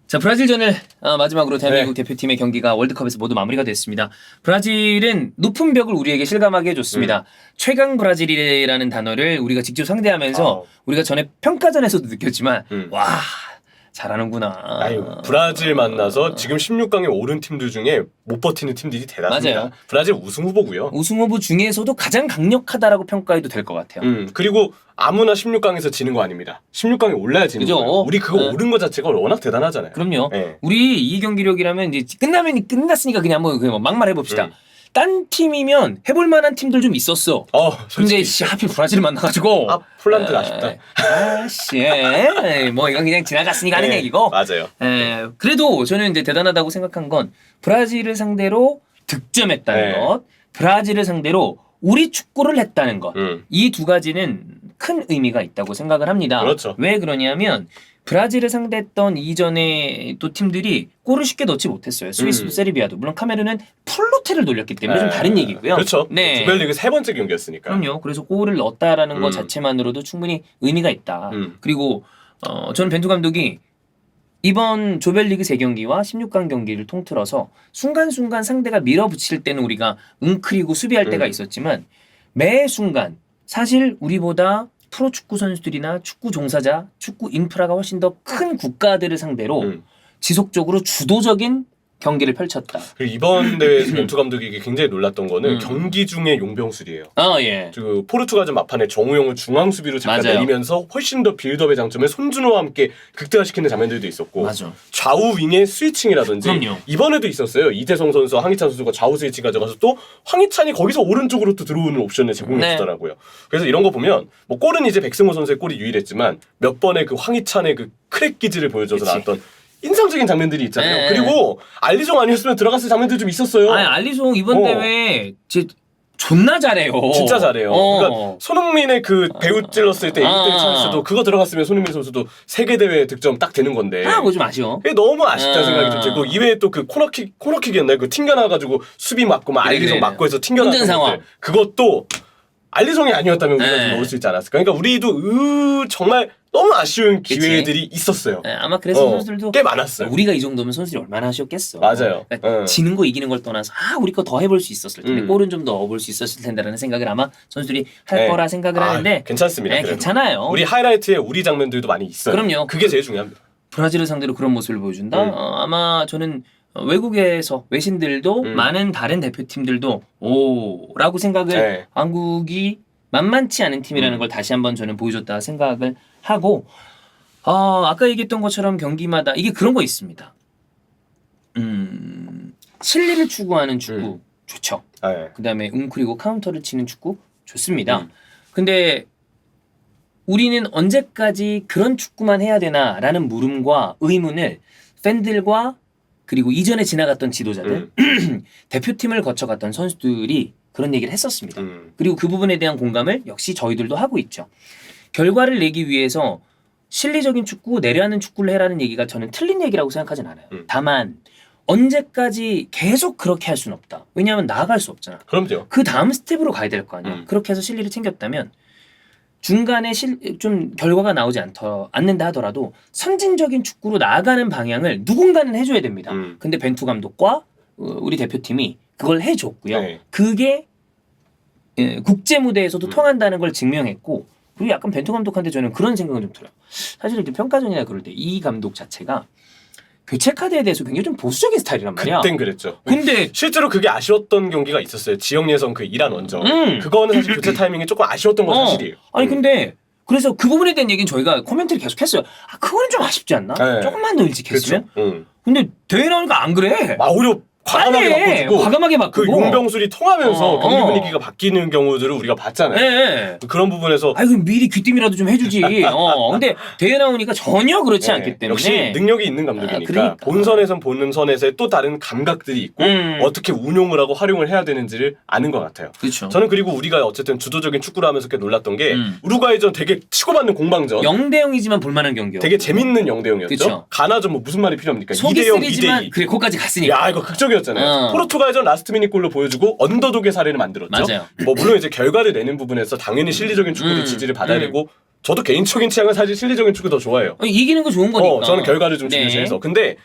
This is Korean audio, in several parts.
자, 브라질전을 마지막으로 대한민국 대표팀의 경기가 월드컵에서 모두 마무리가 됐습니다. 브라질은 높은 벽을 우리에게 실감하게 해줬습니다. 최강 브라질이라는 단어를 우리가 직접 상대하면서 우리가 전에 평가전에서도 느꼈지만 와 잘하는구나. 아유, 브라질 만나서 지금 16강에 오른 팀들 중에 못 버티는 팀들이 대단합니다. 맞아요. 브라질 우승 후보고요. 우승 후보 중에서도 가장 강력하다라고 평가해도 될 것 같아요. 그리고 아무나 16강에서 지는 거 아닙니다. 16강에 올라야 지는 그죠? 거예요. 우리 그거 오른 거 자체가 워낙 대단하잖아요. 그럼요. 네. 우리 이 경기력이라면 이제 끝나면 끝났으니까 그냥 그냥 막말해 봅시다. 딴 팀이면 해볼 만한 팀들 좀 있었어. 근데 하필 브라질 만나가지고. 폴란드 아쉽다. 뭐 이건 그냥 지나갔으니까 하는 얘기고. 맞아요. 그래도 저는 이제 대단하다고 생각한 건 브라질을 상대로 득점했다는 것, 브라질을 상대로 우리 축구를 했다는 것. 이 두 가지는 큰 의미가 있다고 생각을 합니다. 그렇죠. 왜 그러냐면 브라질을 상대했던 이전에 또 팀들이 골을 쉽게 넣지 못했어요. 스위스도 세르비아도. 물론 카메룬은 플로테를 돌렸기 때문에 좀 다른 얘기고요. 그렇죠. 네. 조별리그 세 번째 경기였으니까. 그럼요. 그래서 골을 넣었다라는 것 자체만으로도 충분히 의미가 있다. 그리고 저는 벤투 감독이 이번 조별리그 3경기와 16강 경기를 통틀어서 순간순간 상대가 밀어붙일 때는 우리가 웅크리고 수비할 때가 있었지만 매 순간 사실 우리보다 프로축구 선수들이나 축구 종사자, 축구 인프라가 훨씬 더 큰 국가들을 상대로 지속적으로 주도적인 경기를 펼쳤다. 그리고 이번 대회에서 벤투 감독이 굉장히 놀랐던 거는 경기 중에 용병술이에요. 예. 그 포르투갈전 막판에 정우영을 중앙 수비로 잠깐 내리면서 훨씬 더 빌드업의 장점에 손준호와 함께 극대화시키는 장면들도 있었고 맞아. 좌우 윙의 스위칭이라든지 그럼요. 이번에도 있었어요. 이태성 선수와 황희찬 선수가 좌우 스위칭 가져가서 또 황희찬이 거기서 오른쪽으로 또 들어오는 옵션을 제공해 주더라고요. 그래서 이런 거 보면 뭐 골은 이제 백승호 선수의 골이 유일했지만 몇 번의 그 황희찬의 그 크랙 기질을 보여줘서 나왔던 인상적인 장면들이 있잖아요. 그리고 알리송 아니었으면 들어갔을 장면들 좀 있었어요. 아니, 알리송 이번 대회 존나 잘해요. 진짜 잘해요. 그러니까 손흥민의 그 배우 찔렀을 때 1대1 찬스도 그거 들어갔으면 손흥민 선수도 세계 대회 득점 딱 되는 건데. 그거 좀 아쉬워. 그게 너무 아쉽다는 생각이 좀 들고 이외에 또 그 코너킥이었나요? 그 튕겨나가지고 수비 맞고 막 알리송 맞고 해서 튕겨나는 상황. 그것도 알리송이 아니었다면 우리가 좀 넣을 수 있지 않았을까. 그러니까 우리도 정말 너무 아쉬운 기회들이 있었어요. 아마 그래서 선수들도 꽤 많았어요. 우리가 이 정도면 선수들이 얼마나 아쉬웠겠어. 맞아요. 그러니까 지는 거 이기는 걸 떠나서 우리 거 더 해볼 수 있었을 텐데 골은 좀 더 넣어볼 수 있었을 텐데라는 생각을 아마 선수들이 할 거라 생각을 하는데 괜찮습니다. 괜찮아요. 우리 하이라이트에 우리 장면들도 많이 있어요. 그럼요. 그게 제일 중요합니다. 브라질을 상대로 그런 모습을 보여준다. 아마 저는 외국에서 외신들도 많은 다른 대표팀들도 라고 생각을 한국이 만만치 않은 팀이라는 걸 다시 한번 저는 보여줬다 생각을 하고 아까 얘기했던 것처럼 경기마다 이게 그런 거 있습니다. 실리를 추구하는 축구 좋죠. 그다음에 웅크리고 카운터를 치는 축구 좋습니다. 근데 우리는 언제까지 그런 축구만 해야 되나라는 물음과 의문을 팬들과 그리고 이전에 지나갔던 지도자들 대표팀을 거쳐갔던 선수들이 그런 얘기를 했었습니다. 그리고 그 부분에 대한 공감을 역시 저희들도 하고 있죠. 결과를 내기 위해서 실리적인 축구, 내려하는 축구를 해라는 얘기가 저는 틀린 얘기라고 생각하진 않아요. 다만 언제까지 계속 그렇게 할 수는 없다. 왜냐하면 나아갈 수 없잖아. 그럼요. 그 다음 스텝으로 가야 될 거 아니야. 그렇게 해서 실리를 챙겼다면 중간에 좀 결과가 나오지 않는다 하더라도 선진적인 축구로 나아가는 방향을 누군가는 해줘야 됩니다. 근데 벤투 감독과 우리 대표팀이 그걸 해줬고요. 그게 국제 무대에서도 통한다는 걸 증명했고 그리고 약간 벤투 감독한테 저는 그런 생각은 좀 들어요. 사실 이렇게 평가전이나 그럴 때 이 감독 자체가 교체 카드에 대해서 굉장히 좀 보수적인 스타일이란 말이야. 그땐 그랬죠. 근데 실제로 그게 아쉬웠던 경기가 있었어요. 지역 예선 그 이란 원정. 그거는 사실 교체 타이밍이 조금 아쉬웠던 건 사실이에요. 아니 근데 그래서 그 부분에 대한 얘기는 저희가 코멘트를 계속 했어요. 그거는 좀 아쉽지 않나? 조금만 더 일찍 했으면? 근데 대회 나오니까 안 그래. 오히려 과감하게 바꾸고 그 용병술이 통하면서 경기 분위기가 바뀌는 경우들을 우리가 봤잖아요. 그런 부분에서 그럼 미리 귀띔이라도 좀 해주지. 근데 대회 나오니까 전혀 그렇지 않기 때문에 역시 능력이 있는 감독이니까 그러니까. 본선에선 보는 선에서의 또 다른 감각들이 있고 어떻게 운용을 하고 활용을 해야 되는지를 아는 것 같아요. 그렇죠. 저는 그리고 우리가 어쨌든 주도적인 축구를 하면서 꽤 놀랐던 게 우루과이전 되게 치고받는 공방전 0대0이지만 볼만한 경기였고 되게 재밌는 0대0이었죠. 그쵸. 가나전 뭐 무슨 말이 필요합니까? 속이 2대0, 쓰리지만 2대2 그래 거기까지 갔으니까. 야 이거 극적이었는데 격전이었잖아요. 포르투갈전 라스트 미닛 골로 보여주고 언더독의 사례를 만들었죠. 맞아요. 뭐 물론 이제 결과를 내는 부분에서 당연히 실리적인 축구도 지지를 받아야 되고 저도 개인적인 취향은 사실 실리적인 축구 더 좋아해요. 이기는 거 좋은 거니까. 저는 결과를 좀 중시해서. 근데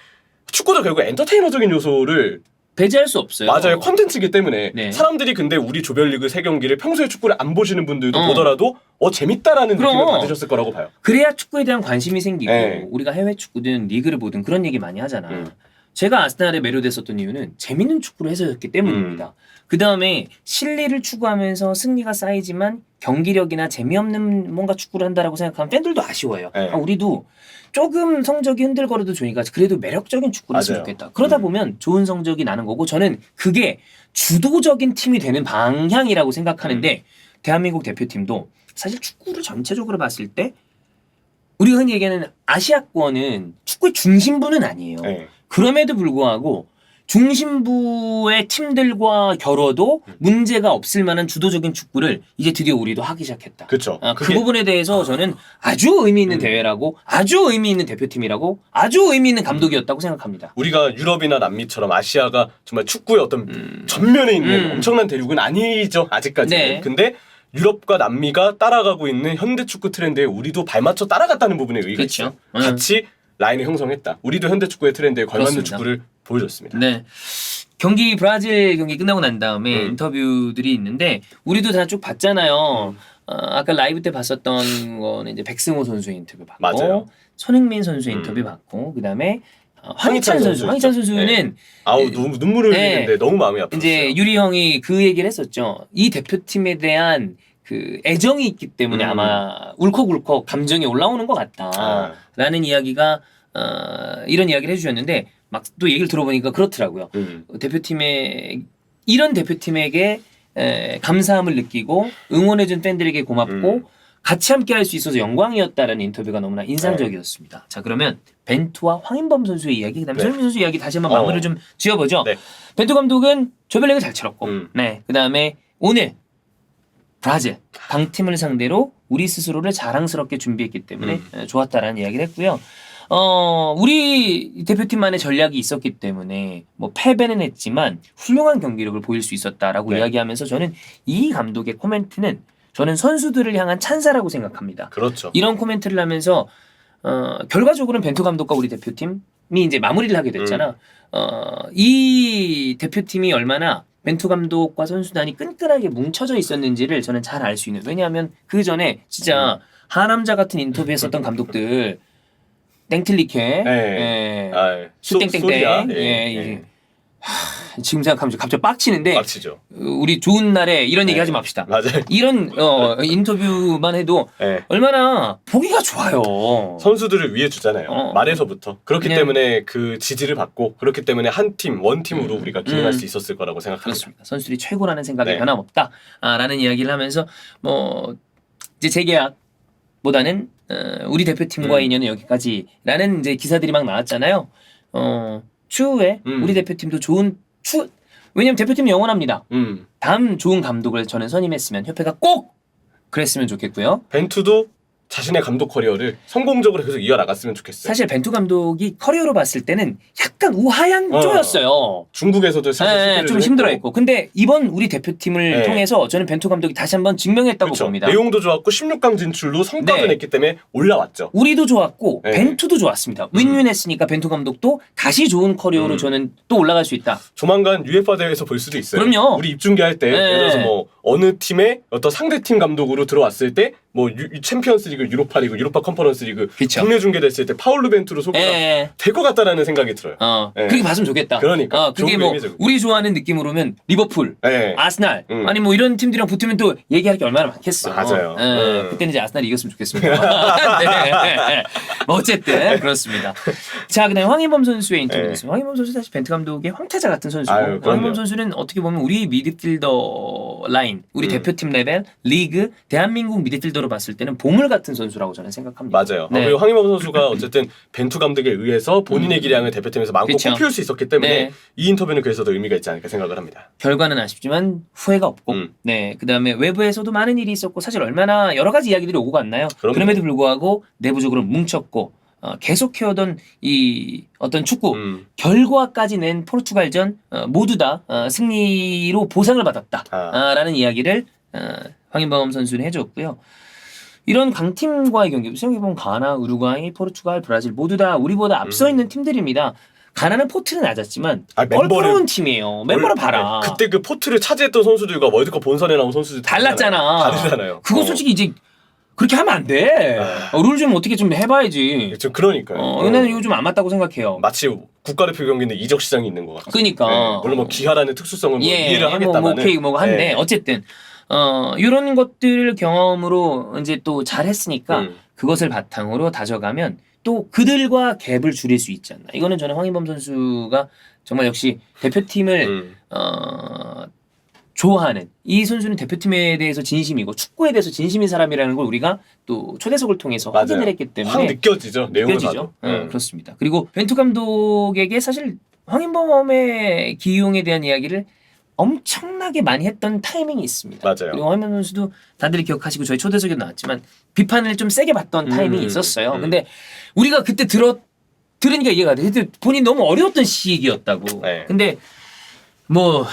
축구도 결국 엔터테이너적인 요소를 배제할 수 없어요. 맞아요. 콘텐츠이기 때문에 네. 사람들이 근데 우리 조별리그 3경기를 평소에 축구를 안 보시는 분들도 보더라도 재밌다라는 그럼. 느낌을 받으셨을 거라고 봐요. 그래야 축구에 대한 관심이 생기고 네. 우리가 해외 축구든 리그를 보든 그런 얘기 많이 하잖아. 제가 아스날에 매료됐었던 이유는 재밌는 축구를 해서였기 때문입니다. 그 다음에 실리를 추구하면서 승리가 쌓이지만 경기력이나 재미없는 뭔가 축구를 한다라고 생각하면 팬들도 아쉬워요. 네. 우리도 조금 성적이 흔들거려도 좋으니까 그래도 매력적인 축구를 했으면 맞아요. 좋겠다. 그러다 보면 좋은 성적이 나는 거고 저는 그게 주도적인 팀이 되는 방향이라고 생각하는데 대한민국 대표팀도 사실 축구를 전체적으로 봤을 때 우리가 흔히 얘기하는 아시아권은 축구의 중심부는 아니에요. 네. 그럼에도 불구하고 중심부의 팀들과 겨뤄도 문제가 없을 만한 주도적인 축구를 이제 드디어 우리도 하기 시작했다. 그렇죠. 그 부분에 대해서 저는 아주 의미 있는 대회라고, 아주 의미 있는 대표팀이라고, 아주 의미 있는 감독이었다고 생각합니다. 우리가 유럽이나 남미처럼 아시아가 정말 축구의 어떤 전면에 있는 엄청난 대륙은 아니죠. 아직까지는. 네. 근데 유럽과 남미가 따라가고 있는 현대 축구 트렌드에 우리도 발맞춰 따라갔다는 부분에 의의가 그렇죠. 있죠. 같이 라인을 형성했다. 우리도 현대 축구의 트렌드에 걸맞는 그렇습니다. 축구를 보여줬습니다. 네. 브라질 경기 끝나고 난 다음에 인터뷰들이 있는데 우리도 다 쭉 봤잖아요. 아까 라이브 때 봤었던 거는 이제 백승호 선수의 인터뷰 받고 맞아요. 손흥민 선수의 인터뷰 받고 그다음에 황희찬 선수는 네. 아우 눈물을 네. 흘리는데 너무 마음이 아팠어요. 이제 유리 형이 그 얘기를 했었죠. 이 대표팀에 대한 그 애정이 있기 때문에 아마 울컥울컥 감정이 올라오는 것 같다라는 이야기가 이런 이야기를 해주셨는데 막 또 얘기를 들어보니까 그렇더라고요. 이런 대표팀에게 감사함을 느끼고 응원해준 팬들에게 고맙고 같이 함께 할 수 있어서 영광이었다라는 인터뷰가 너무나 인상적이었습니다. 자, 그러면 벤투와 황인범 선수의 이야기, 그다음에 손흥민 선수 이야기 다시 한번 마무리를 좀 지어보죠. 네. 벤투 감독은 조별리그 잘 치렀고, 그다음에 오늘 브라질 강팀을 상대로 우리 스스로를 자랑스럽게 준비했기 때문에 좋았다라는 이야기를 했고요. 우리 대표팀만의 전략이 있었기 때문에 뭐 패배는 했지만 훌륭한 경기력을 보일 수 있었다라고 이야기하면서 저는 이 감독의 코멘트는 저는 선수들을 향한 찬사라고 생각합니다. 그렇죠. 이런 코멘트를 하면서 결과적으로는 벤투 감독과 우리 대표팀이 이제 마무리를 하게 됐잖아. 이 대표팀이 얼마나 벤투 감독과 선수단이 끈끈하게 뭉쳐져 있었는지를 저는 잘 알 수 있는. 왜냐하면 그 전에 진짜 하남자 같은 인터뷰했었던 감독들 땡틀리케, 슈땡땡땡, 지금 생각하면 갑자기 빡치는데 빡치죠. 우리 좋은 날에 이런 얘기 하지 맙시다. 맞아요. 이런 인터뷰만 해도 얼마나 보기가 좋아요. 선수들을 위해 주잖아요. 말에서부터. 그렇기 때문에 그 지지를 받고 그렇기 때문에 한 팀, 원팀으로 우리가 기능할 수 있었을 거라고 생각합니다. 그렇습니다. 선수들이 최고라는 생각에 변함없다. 라는 이야기를 하면서 뭐 이제 재계약보다는 우리 대표팀과의 인연은 여기까지라는 이제 기사들이 막 나왔잖아요. 추후에 우리 대표팀도 좋은 왜냐면 대표팀이 영원합니다. 다음 좋은 감독을 저는 선임했으면 협회가 꼭 그랬으면 좋겠고요. 벤투도 자신의 감독 커리어를 성공적으로 계속 이어나갔으면 좋겠어요. 사실 벤투 감독이 커리어로 봤을 때는 약간 우하향조였어요. 중국에서도 좀 힘들어했고. 근데 이번 우리 대표팀을 통해서 저는 벤투 감독이 다시 한번 증명했다고 그쵸. 봅니다. 내용도 좋았고 16강 진출로 성과도 냈기 때문에 올라왔죠. 우리도 좋았고 벤투도 좋았습니다. 윈윈했으니까 벤투 감독도 다시 좋은 커리어로 저는 또 올라갈 수 있다. 조만간 UEFA 대회에서 볼 수도 있어요. 그럼요. 우리 입중계할 때 예를 들어서 뭐 어느 팀의 어떤 상대팀 감독으로 들어왔을 때 뭐 챔피언스리그, 유로파리그, 유로파 컨퍼런스리그 국내 중계됐을 때 파울루 벤투로 소개가 될 것 같다라는 생각이 들어요. 그렇게 봤으면 좋겠다. 그러니까 그게 뭐 우리 좋아하는 느낌으로면 리버풀, 아스날 아니 뭐 이런 팀들이랑 붙으면 또 얘기할 게 얼마나 많겠어. 맞아요. 그때는 이제 아스날이 이겼으면 좋겠습니다. 뭐 어쨌든 그렇습니다. 자, 그다음에 황인범 선수의 인터뷰였습니다. 황인범 선수 사실 벤투 감독의 황태자 같은 선수고 황인범 선수는 어떻게 보면 우리 미드필더 라인, 우리 대표팀 레벨, 리그, 대한민국 미드필더로 봤을 때는 보물 같은 선수라고 저는 생각합니다. 맞아요. 그리고 황인범 선수가 어쨌든 벤투 감독에 의해서 본인의 기량을 대표팀에서 마음껏 꽃피울 수 있었기 때문에 이 인터뷰는 그래서 더 의미가 있지 않을까 생각을 합니다. 결과는 아쉽지만 후회가 없고 그다음에 외부에서도 많은 일이 있었고 사실 얼마나 여러 가지 이야기들이 오고 갔나요? 그럼에도 불구하고 내부적으로 뭉쳤고 계속해오던 이 어떤 축구 결과까지 낸 포르투갈전 모두 다 승리로 보상을 받았다라는 이야기를 황인범 선수는 해줬고요. 이런 강팀과의 경기, 생각해보면 가나, 우루과이, 포르투갈, 브라질 모두 다 우리보다 앞서 있는 팀들입니다. 가나는 포트는 낮았지만 뻘뻘한 팀이에요. 멤버를 봐라. 그때 그 포트를 차지했던 선수들과 월드컵 본선에 나온 선수들 달랐잖아. 다르잖아요. 그거 솔직히 이제 그렇게 하면 안 돼. 룰 좀 어떻게 좀 해봐야지. 그러니까요. 나는 이거 좀 안 맞다고 생각해요. 마치 국가대표 경기인데 이적 시장이 있는 것 같아요. 그러니까. 네. 물론 뭐 기하라는 특수성은 뭐 이해를 하겠다만. 오케이 뭐 한데 어쨌든 이런 것들 경험으로 이제 또 잘했으니까 그것을 바탕으로 다져가면 또 그들과 갭을 줄일 수 있지 않나. 이거는 저는 황인범 선수가 정말 역시 대표팀을 좋아하는, 이 선수는 대표팀에 대해서 진심이고 축구에 대해서 진심인 사람이라는 걸 우리가 또 초대석을 통해서 확인을 했기 때문에 확 느껴지죠. 내용을 느껴지죠. 그렇습니다. 그리고 벤투 감독에게 사실 황인범의 기용에 대한 이야기를 엄청나게 많이 했던 타이밍이 있습니다. 맞아요. 그리고 황인범 선수도 다들 기억하시고 저희 초대석에도 나왔지만 비판을 좀 세게 받던 타이밍이 있었어요. 근데 우리가 그때 들으니까 이해가 돼. 그때 본인 너무 어려웠던 시기였다고. 네. 근데 뭐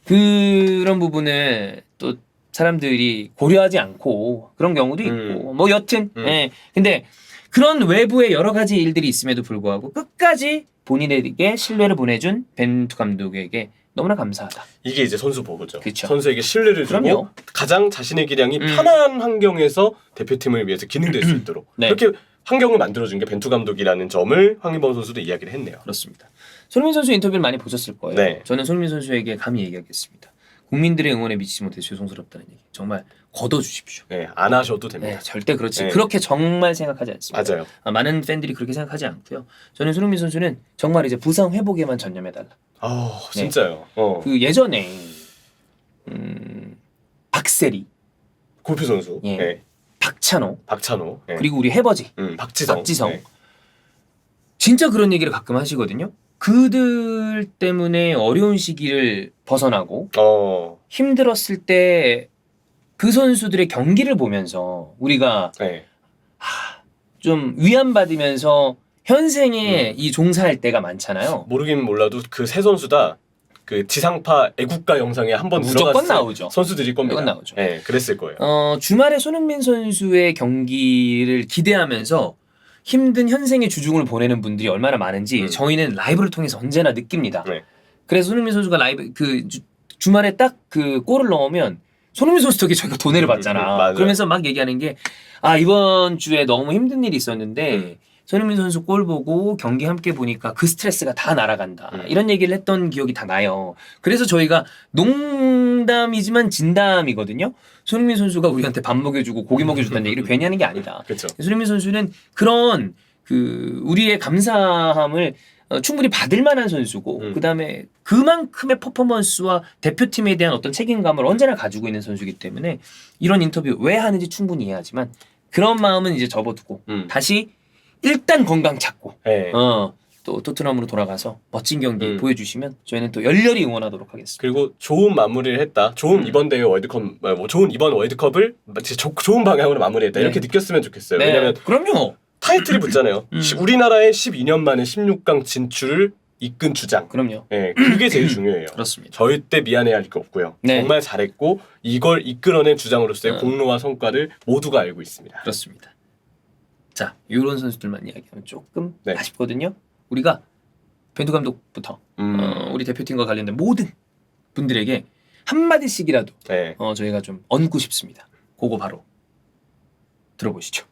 그런 부분을 또 사람들이 고려하지 않고 그런 경우도 있고 뭐 여튼 근데 그런 외부의 여러 가지 일들이 있음에도 불구하고 끝까지 본인에게 신뢰를 보내준 벤투 감독에게 너무나 감사하다. 이게 이제 선수 보고죠. 그쵸. 선수에게 신뢰를 주고 그럼요. 가장 자신의 기량이 편한 환경에서 대표팀을 위해서 기능될 수 있도록 네. 그렇게 환경을 만들어준 게 벤투 감독이라는 점을 황인범 선수도 이야기를 했네요. 그렇습니다. 손흥민 선수 인터뷰를 많이 보셨을 거예요. 네. 저는 손흥민 선수에게 감히 얘기하겠습니다. 국민들의 응원에 미치지 못해 죄송스럽다는 얘기 정말 걷어주십시오. 네, 안 하셔도 됩니다. 네, 절대 그렇지. 네. 그렇게 정말 생각하지 않습니다. 맞아요. 많은 팬들이 그렇게 생각하지 않고요. 저는 손흥민 선수는 정말 이제 부상 회복에만 전념해달라. 진짜요. 그 예전에 박세리, 골프 선수, 예. 네. 박찬호, 네. 그리고 우리 해버지, 박지성. 네. 진짜 그런 얘기를 가끔 하시거든요. 그들 때문에 어려운 시기를 벗어나고 힘들었을 때 그 선수들의 경기를 보면서 우리가 네. 좀 위안받으면서 현생에 이 종사할 때가 많잖아요. 모르긴 몰라도 그 세 선수 다 그 지상파 애국가 영상에 한번 무조건 들어갔을 나오죠. 선수들일 겁니다. 무조건 나오죠. 네, 그랬을 거예요. 주말에 손흥민 선수의 경기를 기대하면서 힘든 현생의 주중을 보내는 분들이 얼마나 많은지 저희는 라이브를 통해서 언제나 느낍니다. 네. 그래서 손흥민 선수가 라이브 주말에 딱 그 골을 넣으면 손흥민 선수 덕에 저희가 돈을 받잖아. 그러면서 막 얘기하는 게 이번 주에 너무 힘든 일이 있었는데 손흥민 선수 골 보고 경기 함께 보니까 그 스트레스가 다 날아간다. 이런 얘기를 했던 기억이 다 나요. 그래서 저희가 농담이지만 진담이거든요. 손흥민 선수가 우리한테 밥 먹여주고 고기 먹여줬다는 얘기를 괜히 하는 게 아니다. 그쵸. 손흥민 선수는 그런 우리의 감사함을 충분히 받을 만한 선수고 그다음에 그만큼의 퍼포먼스와 대표팀에 대한 어떤 책임감을 언제나 가지고 있는 선수이기 때문에 이런 인터뷰 왜 하는지 충분히 이해하지만 그런 마음은 이제 접어두고 다시 일단 건강 찾고 또 토트넘으로 돌아가서 멋진 경기 보여주시면 저희는 또 열렬히 응원하도록 하겠습니다. 그리고 좋은 마무리를 했다. 좋은 이번 대회 월드컵, 좋은 이번 월드컵을 좋은 방향으로 마무리했다. 이렇게 느꼈으면 좋겠어요. 네. 왜냐하면 그럼요. 타이틀이 붙잖아요. 우리나라의 12년 만에 16강 진출을 이끈 주장. 그럼요. 네, 그게 제일 중요해요. 그렇습니다. 절대 미안해할 게 없고요. 네. 정말 잘했고 이걸 이끌어낸 주장으로서의 공로와 성과를 모두가 알고 있습니다. 그렇습니다. 자, 이런 선수들만 이야기하면 조금 네. 아쉽거든요. 우리가 벤투 감독부터 우리 대표팀과 관련된 모든 분들에게 한마디씩이라도 네. 저희가 좀 얹고 싶습니다. 그거 바로 들어보시죠.